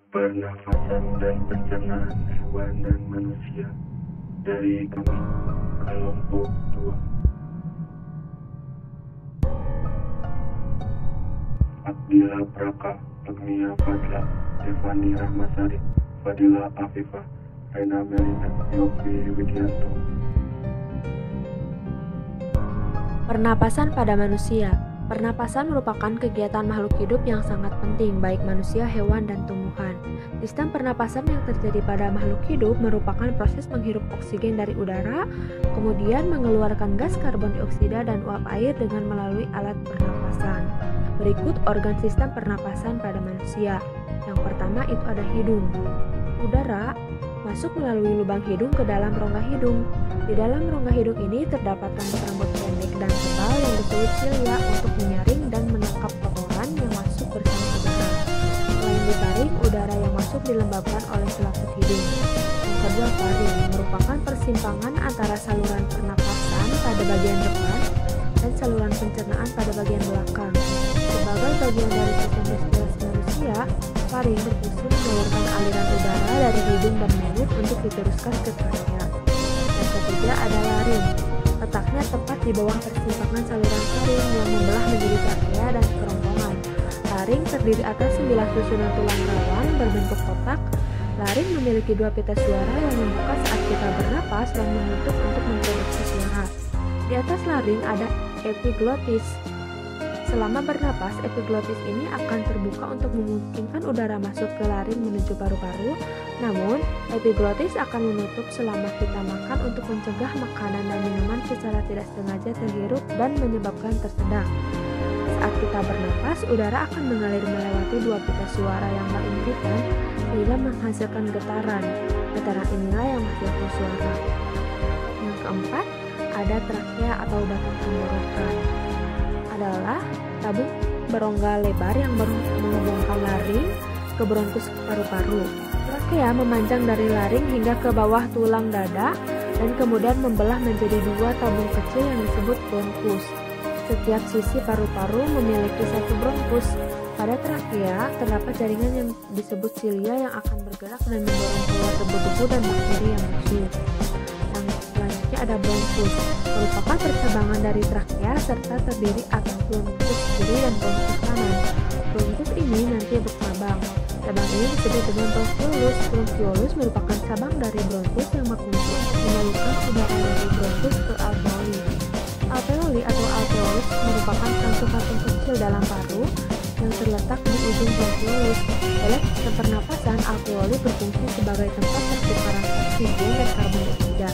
pernafasan dan pencernaan hewan dan manusia dari kami, kelompok 2. Abdillah Praka, Agnia Fadla, Devani Rahmasari, Fadila Afifah, Rena Melinda, Yofi Widianto. Pernapasan pada manusia. Pernapasan merupakan kegiatan makhluk hidup yang sangat penting, baik manusia, hewan, dan tumbuhan. Sistem pernapasan yang terjadi pada makhluk hidup merupakan proses menghirup oksigen dari udara, kemudian mengeluarkan gas karbon dioksida dan uap air dengan melalui alat pernapasan. Berikut organ sistem pernapasan pada manusia. Yang pertama itu ada hidung. Udara masuk melalui lubang hidung ke dalam rongga hidung. Di dalam rongga hidung ini terdapat rambut-rambut pendek dan tebal yang disebut silia untuk menyaring dan menangkap kotoran yang masuk bersama udara. Selain disaring, udara yang masuk dilembabkan oleh selaput hidung. Yang kedua, faring merupakan persimpangan antara saluran pernapasan pada bagian depan dan saluran pencernaan pada bagian belakang. Sebagai bagian dari sistem respirasi manusia, faring berfungsi mengeluarkan aliran udara dari hidung dan mulut untuk diteruskan ke trakea. Yang ketiga ada laring. Letaknya tepat di bawah persimpangan saluran faring yang membelah menjadi trakea dan kerongkongan. Laring terdiri atas 9 susunan tulang rawan berbentuk kotak. Laring memiliki 2 pita suara yang membuka saat kita bernapas dan menutup untuk memproduksi suara. Di atas laring ada epiglotis. Selama bernapas, epiglotis ini akan terbuka untuk memungkinkan udara masuk ke laring menuju paru-paru. Namun, epiglotis akan menutup selama kita makan untuk mencegah makanan dan minuman secara tidak sengaja terhirup dan menyebabkan tersedak. Saat kita bernapas, udara akan mengalir melewati 2 pita suara yang berhimpitan sehingga menghasilkan getaran. Getaran inilah yang menghasilkan suara. Yang keempat, ada trakea atau batang tenggorokan. Adalah tabung berongga lebar yang menghubungkan laring ke bronkus paru-paru. Trakea memanjang dari laring hingga ke bawah tulang dada dan kemudian membelah menjadi 2 tabung kecil yang disebut bronkus. Setiap sisi paru-paru memiliki 1 bronkus. Pada trakea terdapat jaringan yang disebut silia yang akan bergerak dan mendorong keluar debu-debu dan bakteri yang masuk. Yang selanjutnya ada bronkus, merupakan percabangan dari trakea serta terdiri atas bronkus kiri dan bronkus kanan. Bronkus ini nanti bercabang. Cabang ini disebut dengan bronkiolus. Bronkiolus merupakan cabang dari bronkus yang berfungsi untuk menyalurkan udara dari bronkus ke alveoli. Alveoli atau alveolus merupakan kantung-kantung kecil dalam paru yang terletak di ujung bronkiolus. Dalam sistem pernapasan, alveoli berfungsi sebagai tempat pertukaran oksigen dan karbon dioksida.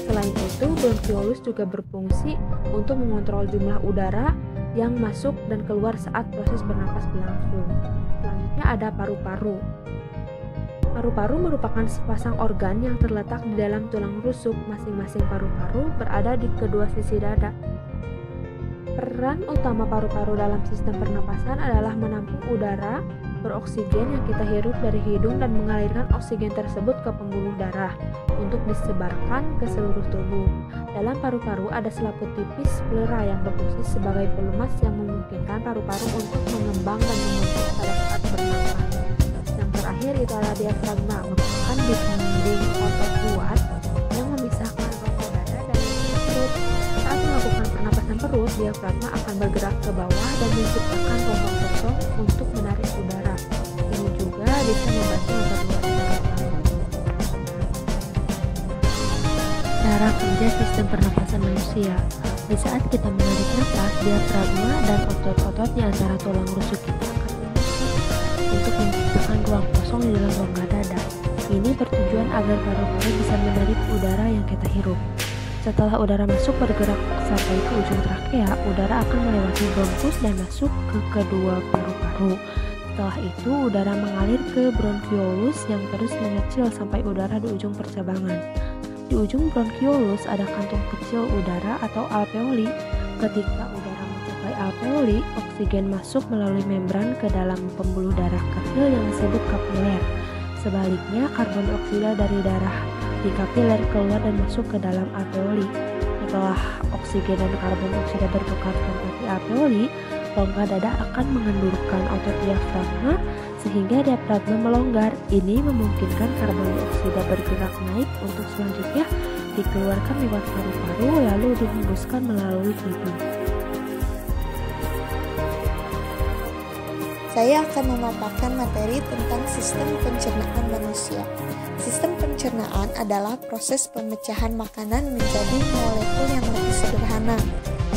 Selain itu, bronkiolus juga berfungsi untuk mengontrol jumlah udara yang masuk dan keluar saat proses bernapas berlangsung. Selanjutnya ada paru-paru. Paru-paru merupakan sepasang organ yang terletak di dalam tulang rusuk. Masing-masing paru-paru berada di kedua sisi dada. Peran utama paru-paru dalam sistem pernapasan adalah menampung udara beroksigen yang kita hirup dari hidung dan mengalirkan oksigen tersebut ke pembuluh darah untuk disebarkan ke seluruh tubuh. Dalam paru-paru ada selaput tipis pleura yang berfungsi sebagai pelumas yang memungkinkan paru-paru untuk mengembang dan membentuk pada saat bernapas. Yang terakhir itu adalah diafragma, merupakan dinding otot kuat yang memisahkan rongga dada dari perut. Saat melakukan pernapasan perut, diafragma akan bergerak ke bawah dan menciptakan rongga kosong untuk menarik udara. Ini juga bisa membantu memperluas udara. Cara kerja sistem pernapasan manusia. Di saat kita menarik napas, diafragma dan otot-otot di antara tulang rusuk kita akan untuk menciptakan ruang kosong di dalam rongga dada. Ini bertujuan agar paru-paru bisa menarik udara yang kita hirup. Setelah udara masuk bergerak sampai ke ujung trakea, udara akan melewati bronkus dan masuk ke kedua paru-paru. Setelah itu, udara mengalir ke bronkiolus yang terus mengecil sampai udara di ujung percabangan. Di ujung bronkiolus ada kantung kecil udara atau alveoli. Ketika udara mencapai alveoli, oksigen masuk melalui membran ke dalam pembuluh darah kecil yang disebut kapiler. Sebaliknya, karbon dioksida dari darah di kapiler keluar dan masuk ke dalam alveoli. Setelah oksigen dan karbon dioksida bertukar tempat di alveoli, rongga dada akan mengendurkan otot diafragma sehingga diafragma melonggar. Ini memungkinkan karbon dioksida bergerak naik untuk selanjutnya dikeluarkan lewat paru-paru lalu dihembuskan melalui hidung. Saya akan memaparkan materi tentang sistem pencernaan manusia. Sistem pencernaan adalah proses pemecahan makanan menjadi molekul yang lebih sederhana.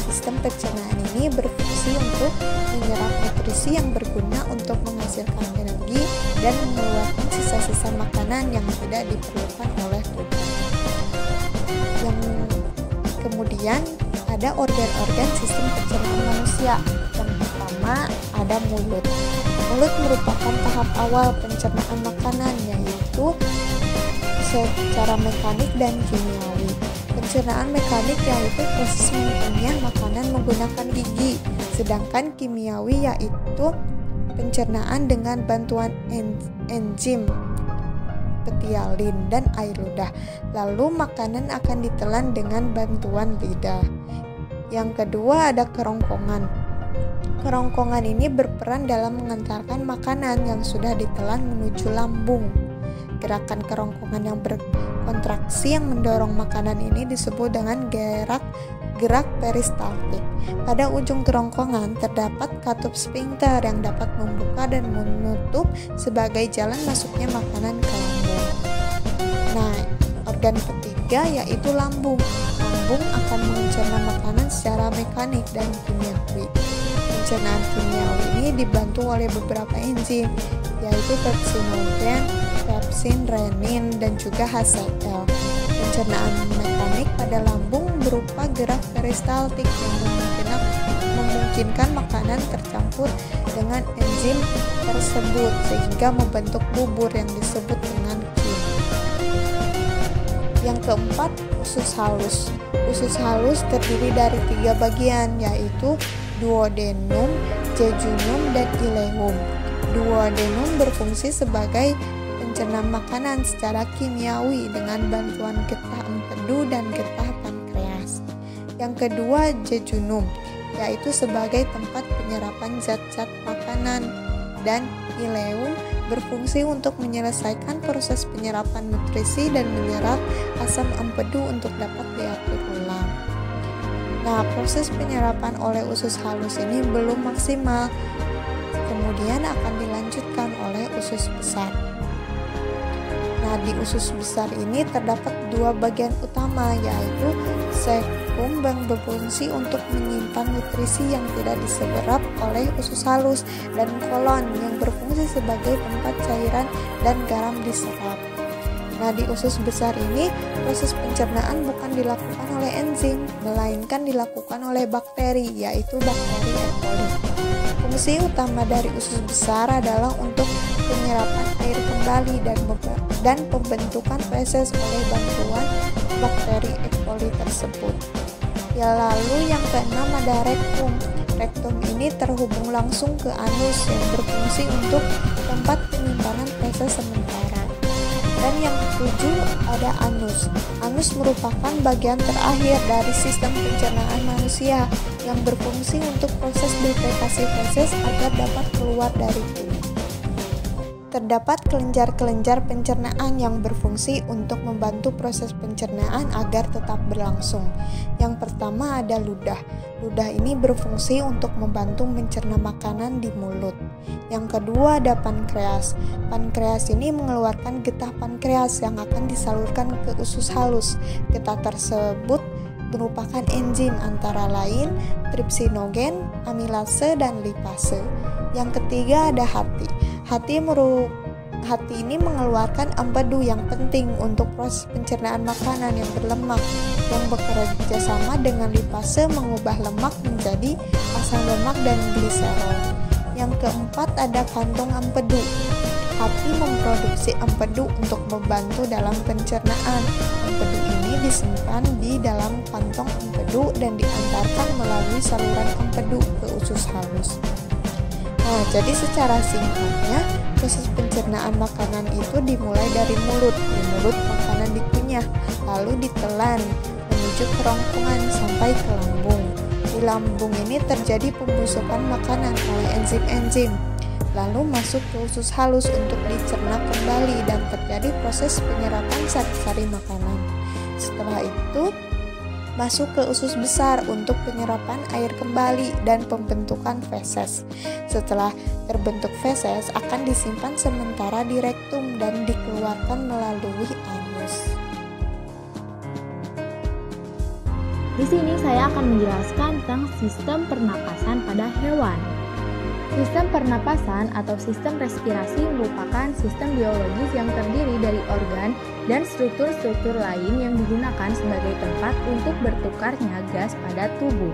Sistem pencernaan ini berfungsi untuk menyerap nutrisi yang berguna untuk menghasilkan energi dan mengeluarkan sisa-sisa makanan yang tidak diperlukan oleh tubuh. Kemudian ada organ-organ sistem pencernaan manusia. Yang pertama ada mulut. Mulut merupakan tahap awal pencernaan makanan, yaitu secara mekanik dan kimiawi. Pencernaan mekanik yaitu proses mengunyah makanan menggunakan gigi, sedangkan kimiawi yaitu pencernaan dengan bantuan enzim, petialin, dan air ludah. Lalu makanan akan ditelan dengan bantuan lidah. Yang kedua ada kerongkongan. Kerongkongan ini berperan dalam mengantarkan makanan yang sudah ditelan menuju lambung. Gerakan kerongkongan yang berkontraksi yang mendorong makanan ini disebut dengan gerak peristaltik. Pada ujung kerongkongan terdapat katup sphincter yang dapat membuka dan menutup sebagai jalan masuknya makanan ke lambung. Nah, organ ketiga yaitu lambung. Lambung akan mencerna makanan secara mekanik dan kimiawi. Pencernaan kimiawi ini dibantu oleh beberapa enzim, yaitu pepsinogen, pepsin, renin, dan juga HCl. Pencernaan mekanik pada lambung berupa gerak peristaltik yang memungkinkan makanan tercampur dengan enzim tersebut sehingga membentuk bubur yang disebut dengan kim. Yang keempat, usus halus. Usus halus terdiri dari 3 bagian, yaitu duodenum, jejunum, dan ileum. Duodenum berfungsi sebagai pencerna makanan secara kimiawi dengan bantuan getah empedu dan getah pankreas. Yang kedua, jejunum, yaitu sebagai tempat penyerapan zat-zat makanan, dan ileum berfungsi untuk menyelesaikan proses penyerapan nutrisi dan menyerap asam empedu untuk dapat diatur ulang. Nah, proses penyerapan oleh usus halus ini belum maksimal, kemudian akan dilanjutkan oleh usus besar. Nah, di usus besar ini terdapat 2 bagian utama, yaitu sekum yang berfungsi untuk menyimpan nutrisi yang tidak diserap oleh usus halus, dan kolon yang berfungsi sebagai tempat cairan dan garam diserap. Nah, di usus besar ini proses pencernaan bukan dilakukan oleh enzim, melainkan dilakukan oleh bakteri, yaitu bakteri E. coli. Fungsi utama dari usus besar adalah untuk penyerapan air kembali dan pembentukan feses oleh bantuan bakteri E. coli tersebut. Ya, lalu yang keenam ada rektum. Rektum ini terhubung langsung ke anus yang berfungsi untuk tempat penyimpanan feses sementara. Dan yang ketujuh ada anus. Anus merupakan bagian terakhir dari sistem pencernaan manusia yang berfungsi untuk proses defekasi feses agar dapat keluar dari tubuh. Terdapat kelenjar-kelenjar pencernaan yang berfungsi untuk membantu proses pencernaan agar tetap berlangsung. Yang pertama ada ludah. Ludah ini berfungsi untuk membantu mencerna makanan di mulut. Yang kedua ada pankreas. Pankreas ini mengeluarkan getah pankreas yang akan disalurkan ke usus halus. Getah tersebut merupakan enzim antara lain tripsinogen, amilase, dan lipase. Yang ketiga ada hati. Hati ini mengeluarkan empedu yang penting untuk proses pencernaan makanan yang berlemak, yang bekerja sama dengan lipase mengubah lemak menjadi asam lemak dan gliserol. Yang keempat ada kantong empedu. Hati memproduksi empedu untuk membantu dalam pencernaan. Empedu ini disimpan di dalam kantong empedu dan diantarkan melalui saluran empedu ke usus halus. Nah, jadi secara singkatnya, proses pencernaan makanan itu dimulai dari mulut. Di mulut makanan dikunyah, lalu ditelan menuju kerongkongan sampai ke lambung. Di lambung ini terjadi pembusukan makanan oleh enzim-enzim. lalu masuk ke usus halus untuk dicerna kembali dan terjadi proses penyerapan sari-sari makanan. Setelah itu, masuk ke usus besar untuk penyerapan air kembali dan pembentukan feses. Setelah terbentuk feses akan disimpan sementara di rektum dan dikeluarkan melalui anus. Di sini saya akan menjelaskan tentang sistem pernapasan pada hewan. Sistem pernapasan atau sistem respirasi merupakan sistem biologis yang terdiri dari organ dan struktur-struktur lain yang digunakan sebagai tempat untuk bertukarnya gas pada tubuh.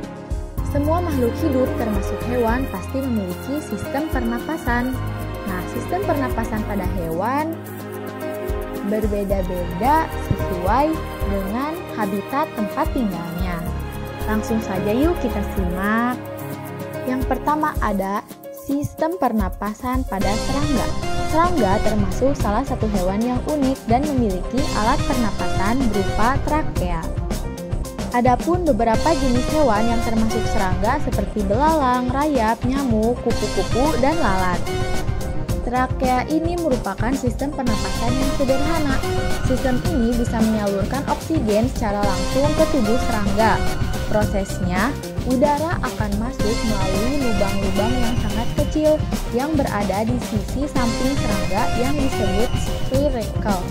Semua makhluk hidup termasuk hewan pasti memiliki sistem pernapasan. Nah, sistem pernapasan pada hewan berbeda-beda sesuai dengan habitat tempat tinggalnya. Langsung saja yuk kita simak. Yang pertama ada sistem pernapasan pada serangga. Serangga termasuk salah satu hewan yang unik dan memiliki alat pernapasan berupa trakea. Adapun beberapa jenis hewan yang termasuk serangga seperti belalang, rayap, nyamuk, kupu-kupu, dan lalat. Trakea ini merupakan sistem pernapasan yang sederhana. Sistem ini bisa menyalurkan oksigen secara langsung ke tubuh serangga. Prosesnya, udara akan masuk melalui lubang-lubang yang sangat kecil yang berada di sisi samping serangga yang disebut spiracle.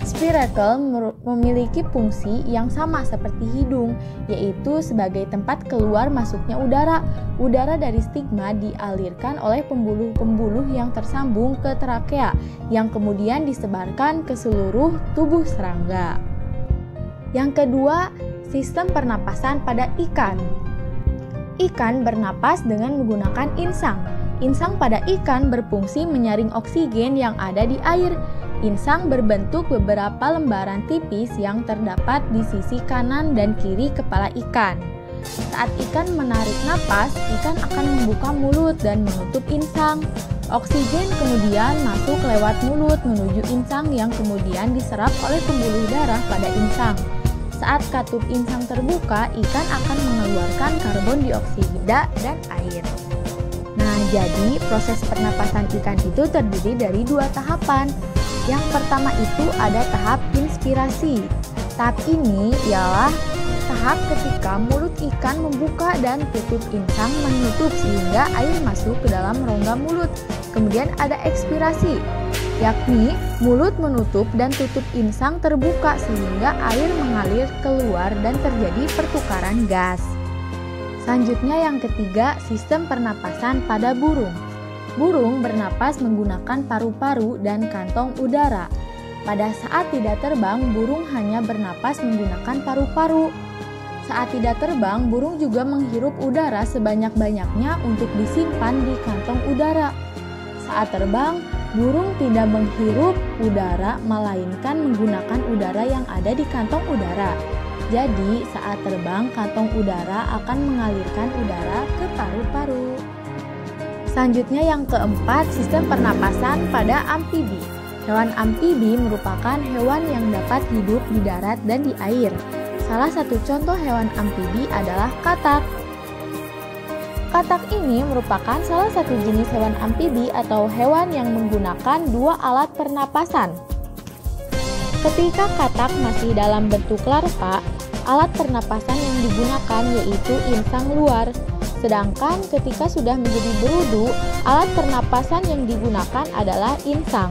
Spiracle memiliki fungsi yang sama seperti hidung, yaitu sebagai tempat keluar masuknya udara. Udara dari stigma dialirkan oleh pembuluh-pembuluh yang tersambung ke trakea, yang kemudian disebarkan ke seluruh tubuh serangga. Yang kedua, sistem pernapasan pada ikan. Ikan bernapas dengan menggunakan insang. Insang pada ikan berfungsi menyaring oksigen yang ada di air. Insang berbentuk beberapa lembaran tipis yang terdapat di sisi kanan dan kiri kepala ikan. Saat ikan menarik napas, ikan akan membuka mulut dan menutup insang. Oksigen kemudian masuk lewat mulut menuju insang yang kemudian diserap oleh pembuluh darah pada insang. Saat katup insang terbuka, ikan akan mengeluarkan karbon dioksida dan air. Nah, jadi proses pernapasan ikan itu terdiri dari dua tahapan. Yang pertama itu ada tahap inspirasi. Tahap ini ialah tahap ketika mulut ikan membuka dan tutup insang menutup sehingga air masuk ke dalam rongga mulut. Kemudian ada ekspirasi, yakni mulut menutup dan tutup insang terbuka sehingga air mengalir keluar dan terjadi pertukaran gas. Selanjutnya yang ketiga, sistem pernapasan pada burung. Burung bernapas menggunakan paru-paru dan kantong udara. Pada saat tidak terbang, burung hanya bernapas menggunakan paru-paru. Saat tidak terbang, burung juga menghirup udara sebanyak-banyaknya untuk disimpan di kantong udara. Saat terbang, burung tidak menghirup udara melainkan menggunakan udara yang ada di kantong udara. Jadi, saat terbang, kantong udara akan mengalirkan udara ke paru-paru. Selanjutnya yang keempat, sistem pernapasan pada amfibi. Hewan amfibi merupakan hewan yang dapat hidup di darat dan di air. Salah satu contoh hewan amfibi adalah katak. Katak ini merupakan salah satu jenis hewan amfibi atau hewan yang menggunakan dua alat pernapasan. Ketika katak masih dalam bentuk larva, alat pernapasan yang digunakan yaitu insang luar. Sedangkan ketika sudah menjadi berudu, alat pernapasan yang digunakan adalah insang.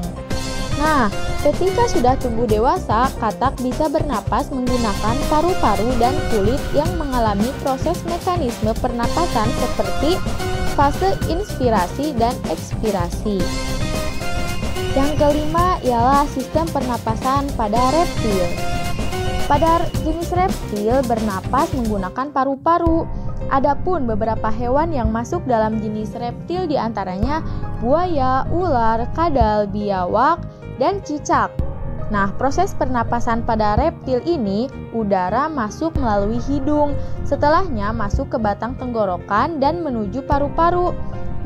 Nah, ketika sudah tumbuh dewasa, katak bisa bernapas menggunakan paru-paru dan kulit yang mengalami proses mekanisme pernapasan seperti fase inspirasi dan ekspirasi. Yang kelima ialah sistem pernapasan pada reptil. Pada jenis reptil bernapas menggunakan paru-paru. Adapun beberapa hewan yang masuk dalam jenis reptil diantaranya buaya, ular, kadal, biawak, dan cicak. Nah, proses pernapasan pada reptil ini, udara masuk melalui hidung, setelahnya masuk ke batang tenggorokan dan menuju paru-paru.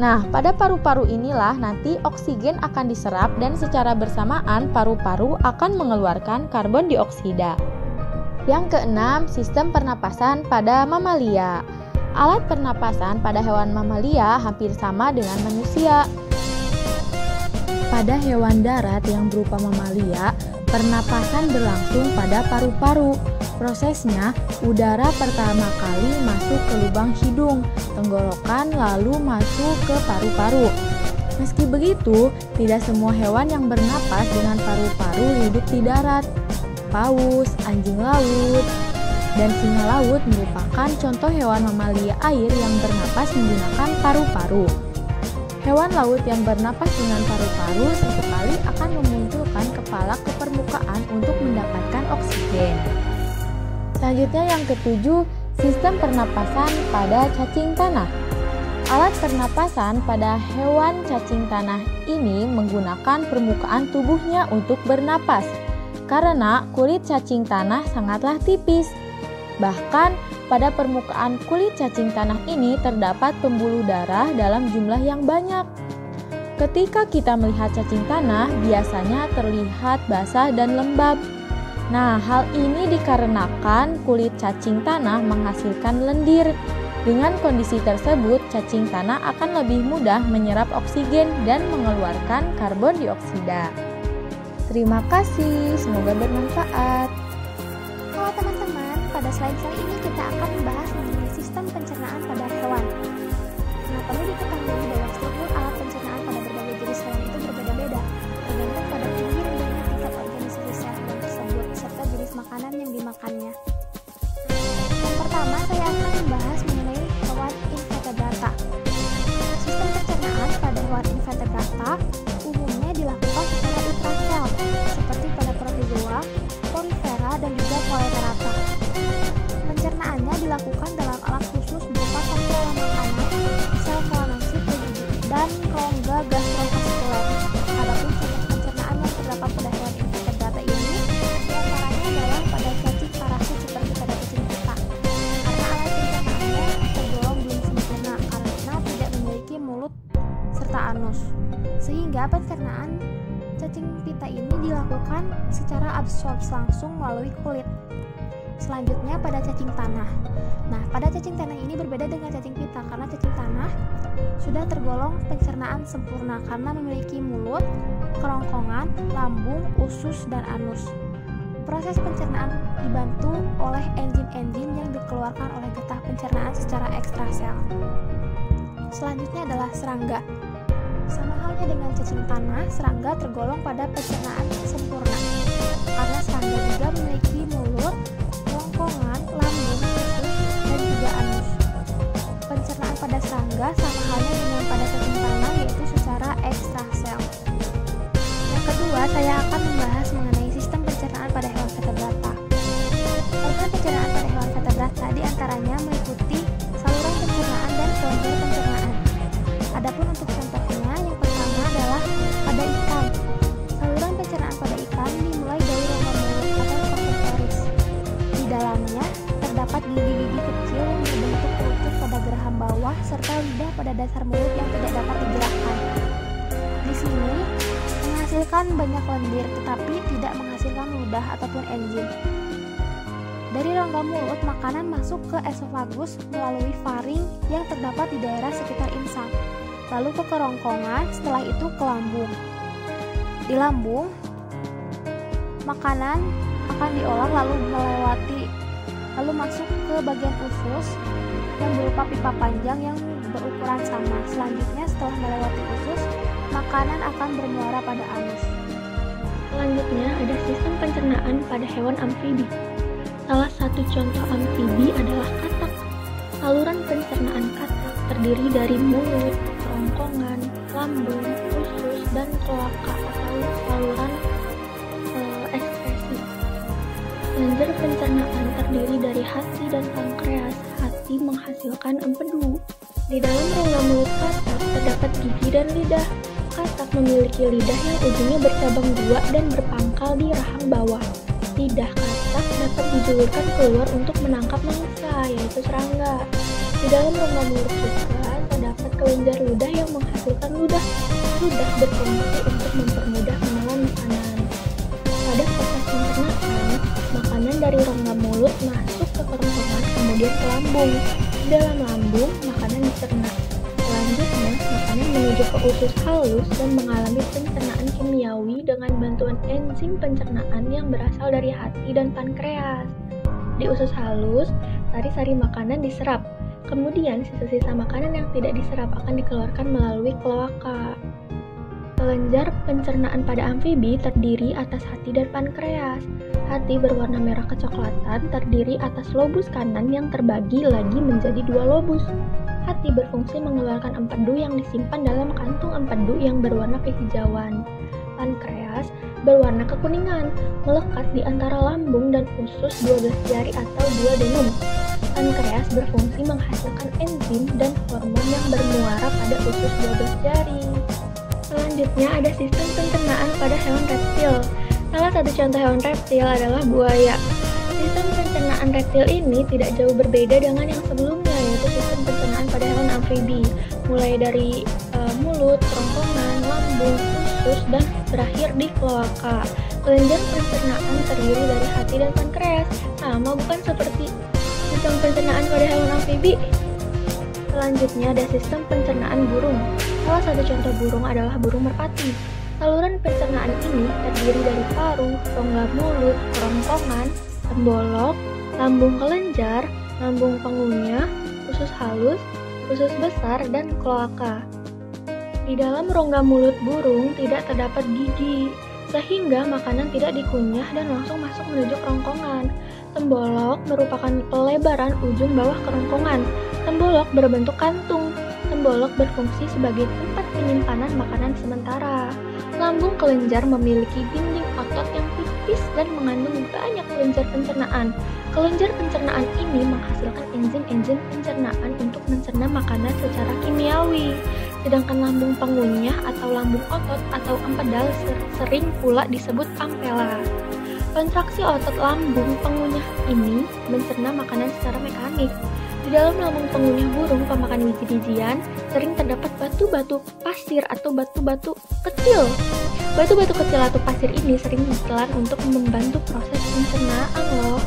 Nah, pada paru-paru inilah nanti oksigen akan diserap dan secara bersamaan paru-paru akan mengeluarkan karbon dioksida. Yang keenam, sistem pernapasan pada mamalia. Alat pernapasan pada hewan mamalia hampir sama dengan manusia. Pada hewan darat yang berupa mamalia, pernapasan berlangsung pada paru-paru. Prosesnya, udara pertama kali masuk ke lubang hidung, tenggorokan lalu masuk ke paru-paru. Meski begitu, tidak semua hewan yang bernapas dengan paru-paru hidup di darat. Paus, anjing laut, dan singa laut merupakan contoh hewan mamalia air yang bernapas menggunakan paru-paru. Hewan laut yang bernapas dengan paru-paru sesekali akan memunculkan kepala ke permukaan untuk mendapatkan oksigen. Selanjutnya yang ketujuh, sistem pernapasan pada cacing tanah. Alat pernapasan pada hewan cacing tanah ini menggunakan permukaan tubuhnya untuk bernapas, karena kulit cacing tanah sangatlah tipis. Bahkan, pada permukaan kulit cacing tanah ini terdapat pembuluh darah dalam jumlah yang banyak. Ketika kita melihat cacing tanah, biasanya terlihat basah dan lembab. Nah, hal ini dikarenakan kulit cacing tanah menghasilkan lendir. Dengan kondisi tersebut, cacing tanah akan lebih mudah menyerap oksigen dan mengeluarkan karbon dioksida. Terima kasih, semoga bermanfaat. Halo teman-teman, pada slide ini kita akan membahas mengenai sistem pencernaan pada hewan. Nah, perlu diketahui bahwa struktur alat pencernaan pada berbagai jenis hewan itu berbeda-beda, tergantung pada tinggi rendahnya tingkat organisasi sel hewan tersebut, serta jenis makanan yang dimakannya. Yang pertama, saya akan membahas mengenai hewan invertebrata. Sistem pencernaan pada hewan invertebrata umumnya dilakukan secara intrasel, seperti pada protozoa, porifera, dan juga coleterata. Pencernaannya dilakukan dalam alat khusus berupa saluran makanan, sel melanosit, dan rongga gastrovaskuler. Adapun jenis pencernaan yang terdapat pada hewan invertebrata ini diantaranya adalah pada cacing parasit seperti pada cacing pita, karena alat pencernaannya tergolong belum sempurna karena tidak memiliki mulut serta anus, sehingga pencernaan cacing pita ini dilakukan secara absorpsi langsung melalui kulit. Selanjutnya pada cacing tanah. Nah, pada cacing tanah ini berbeda dengan cacing pita karena cacing tanah sudah tergolong pencernaan sempurna karena memiliki mulut, kerongkongan, lambung, usus, dan anus. Proses pencernaan dibantu oleh enzim-enzim yang dikeluarkan oleh getah pencernaan secara ekstrasel. Selanjutnya adalah serangga. Sama halnya dengan cacing tanah, serangga tergolong pada pencernaan sempurna karena serangga juga memiliki mulut, kerongkongan, lambung, usus, dan juga anus. Pencernaan pada serangga sama halnya dengan pada cacing tanah, yaitu secara ekstrasel. Yang kedua, saya akan membahas mengenai sistem pencernaan pada hewan vertebrata. Organ pencernaan pada hewan vertebrata diantaranya meliputi saluran pencernaan dan kelenjar pencernaan. Adapun untuk contohnya, yang pertama adalah pada ikan. Saluran pencernaan pada ikan dimulai dari rongga mulut atau protozoaris. Di dalamnya terdapat gigi-gigi kecil yang berbentuk kerucut pada geraham bawah serta lidah pada dasar mulut yang tidak dapat digerakkan. Di sini menghasilkan banyak lendir tetapi tidak menghasilkan ludah ataupun enzim. Dari rongga mulut, makanan masuk ke esofagus melalui faring yang terdapat di daerah sekitar insang, lalu ke kerongkongan, setelah itu ke lambung. Di lambung, makanan akan diolah lalu masuk ke bagian usus yang berupa pipa panjang yang berukuran sama. Selanjutnya, setelah melewati usus, makanan akan bermuara pada anus. Selanjutnya ada sistem pencernaan pada hewan amfibi. Salah satu contoh amfibi adalah katak. Saluran pencernaan katak terdiri dari mulut, kerongkongan, lambung, usus, dan kloaka atau saluran ekskresi. Kelenjar pencernaan terdiri dari hati dan pankreas. Hati menghasilkan empedu. Di dalam rongga mulut katak terdapat gigi dan lidah. Katak memiliki lidah yang ujungnya bercabang dua dan berpangkal di rahang bawah. Lidah katak dapat dijulurkan keluar untuk menangkap mangsa, yaitu serangga. Di dalam rongga mulut juga terdapat kelenjar ludah yang menghasilkan ludah. Ludah berfungsi untuk mempermudah menelan makanan. Pada proses pencernaan, makanan dari rongga mulut masuk ke kerongkongan kemudian ke lambung. Di dalam lambung, makanan dicerna. Selanjutnya, makanan menuju ke usus halus dan mengalami pencernaan kimiawi dengan bantuan enzim pencernaan yang berasal dari hati dan pankreas. Di usus halus, sari-sari makanan diserap. Kemudian sisa-sisa makanan yang tidak diserap akan dikeluarkan melalui kloaka. Kelenjar pencernaan pada amfibi terdiri atas hati dan pankreas. Hati berwarna merah kecoklatan terdiri atas lobus kanan yang terbagi lagi menjadi 2 lobus. Hati berfungsi mengeluarkan empedu yang disimpan dalam kantung empedu yang berwarna kehijauan. Pankreas berwarna kekuningan, melekat di antara lambung dan usus 12 jari atau duodenum. Pankreas berfungsi menghasilkan enzim dan hormon yang bermuara pada usus 12 jari. Selanjutnya ada sistem pencernaan pada hewan reptil. Salah satu contoh hewan reptil adalah buaya. Sistem pencernaan reptil ini tidak jauh berbeda dengan yang sebelumnya, yaitu sistem pencernaan pada hewan amfibi, mulai dari mulut, kerongkongan, lambung, usus, dan berakhir di kloaka. Kelenjar pencernaan terdiri dari hati dan pankreas, sama bukan seperti sistem pencernaan pada hewan amfibi. Selanjutnya ada sistem pencernaan burung. Salah satu contoh burung adalah burung merpati. Saluran pencernaan ini terdiri dari paru, rongga mulut, kerongkongan, tembolok, lambung kelenjar, lambung pengunyah, usus halus, usus besar, dan kloaka. Di dalam rongga mulut burung tidak terdapat gigi, sehingga makanan tidak dikunyah dan langsung masuk menuju kerongkongan. Tembolok merupakan pelebaran ujung bawah kerongkongan. Tembolok berbentuk kantung. Tembolok berfungsi sebagai tempat penyimpanan makanan sementara. Lambung kelenjar memiliki dinding otot yang tipis dan mengandung banyak kelenjar pencernaan. Kelenjar pencernaan ini menghasilkan enzim-enzim pencernaan untuk mencerna makanan secara kimiawi. Sedangkan lambung pengunyah atau lambung otot atau empedal sering pula disebut ampela. Kontraksi otot lambung pengunyah ini mencerna makanan secara mekanik. Di dalam lambung pengunyah burung pemakan biji-bijian sering terdapat batu-batu pasir atau batu-batu kecil. Batu-batu kecil atau pasir ini sering ditelan untuk membantu proses pencernaan loh.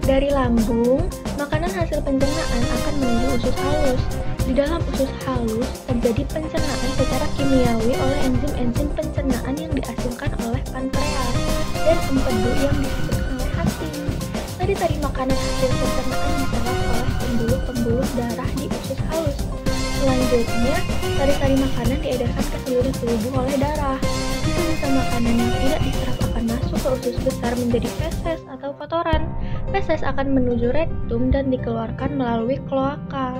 Dari lambung, makanan hasil pencernaan akan menuju usus halus. Di dalam usus halus terjadi pencernaan secara kimiawi oleh enzim-enzim pencernaan yang dihasilkan oleh pankreas dan empedu yang dihasilkan oleh hati. Sari-sari makanan hasil pencernaan diserap oleh pembuluh-pembuluh darah di usus halus. Selanjutnya, sari-sari makanan diedarkan ke seluruh tubuh oleh darah. Sisa-sisa makanan yang tidak diserap akan masuk ke usus besar menjadi feses atau kotoran. Feses akan menuju rektum dan dikeluarkan melalui kloaka.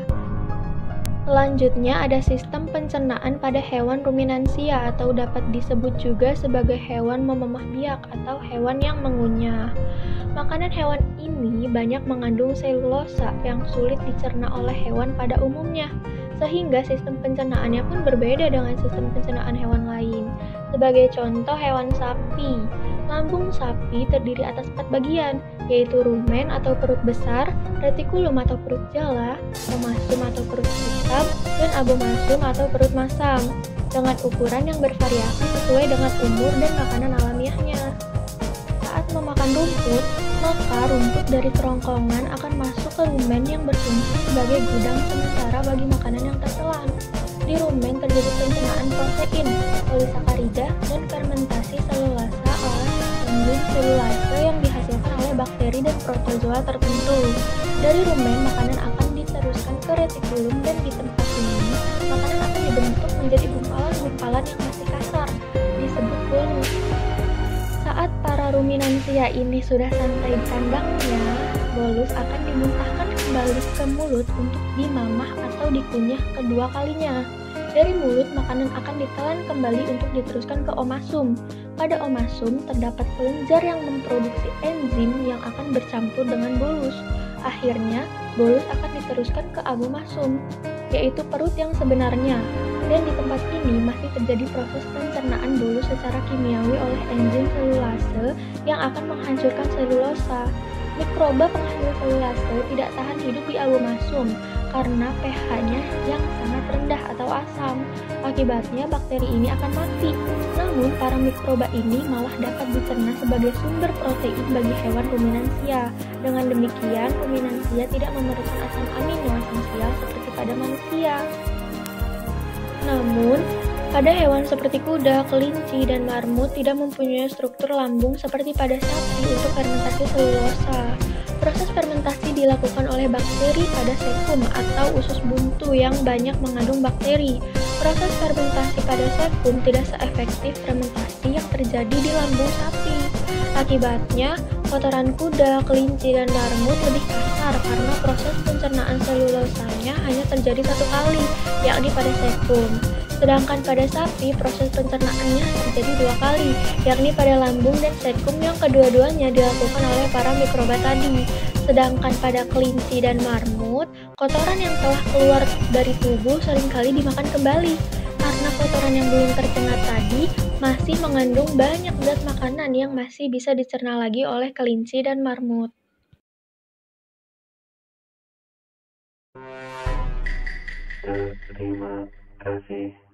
Selanjutnya ada sistem pencernaan pada hewan ruminansia atau dapat disebut juga sebagai hewan mememah biak atau hewan yang mengunyah. Makanan hewan ini banyak mengandung selulosa yang sulit dicerna oleh hewan pada umumnya, sehingga sistem pencernaannya pun berbeda dengan sistem pencernaan hewan lain. Sebagai contoh hewan sapi, lambung sapi terdiri atas 4 bagian, yaitu rumen atau perut besar, retikulum atau perut jala, omasum atau perut hitam, dan abomasum atau perut masam, dengan ukuran yang bervariasi sesuai dengan umur dan makanan alamiahnya. Saat memakan rumput, maka rumput dari kerongkongan akan masuk ke rumen yang berfungsi sebagai gudang sementara bagi makanan yang tertelan. Di rumen terjadi pencernaan protein, polisakarida, dan fermentasi selulasa oleh enzim selulase yang dihasilkan oleh bakteri dan protozoa tertentu. Dari rumen, makanan akan diteruskan ke retikulum dan di tempat ini, makanan akan dibentuk menjadi gumpalan-gumpalan yang masih kasar, disebut bolus. Saat para ruminansia ini sudah santai di kandangnya, bolus akan dimuntahkan kembali ke mulut untuk dimamah atau dikunyah kedua kalinya. Dari mulut, makanan akan ditelan kembali untuk diteruskan ke omasum. Pada omasum, terdapat kelenjar yang memproduksi enzim yang akan bercampur dengan bolus. Akhirnya, bolus akan diteruskan ke abomasum, yaitu perut yang sebenarnya. Dan di tempat ini masih terjadi proses pencernaan bolus secara kimiawi oleh enzim selulase yang akan menghancurkan selulosa. Mikroba penghasil selulase tidak tahan hidup di abomasum karena pH-nya yang sangat rendah atau asam. Akibatnya bakteri ini akan mati. Namun para mikroba ini malah dapat dicerna sebagai sumber protein bagi hewan ruminansia. Dengan demikian, ruminansia tidak memerlukan asam amino esensial seperti pada manusia. Namun, Pada hewan seperti kuda, kelinci, dan marmut tidak mempunyai struktur lambung seperti pada sapi untuk fermentasi selulosa. Proses fermentasi dilakukan oleh bakteri pada sekum atau usus buntu yang banyak mengandung bakteri. Proses fermentasi pada sekum tidak seefektif fermentasi yang terjadi di lambung sapi. Akibatnya, kotoran kuda, kelinci, dan marmut lebih kasar karena proses pencernaan selulosanya hanya terjadi satu kali, yakni pada sekum. Sedangkan pada sapi, proses pencernaannya terjadi dua kali, yakni pada lambung dan sekum yang kedua-duanya dilakukan oleh para mikroba tadi. Sedangkan pada kelinci dan marmut, kotoran yang telah keluar dari tubuh seringkali dimakan kembali, karena kotoran yang belum tercerna tadi masih mengandung banyak zat makanan yang masih bisa dicerna lagi oleh kelinci dan marmut. Terima kasih.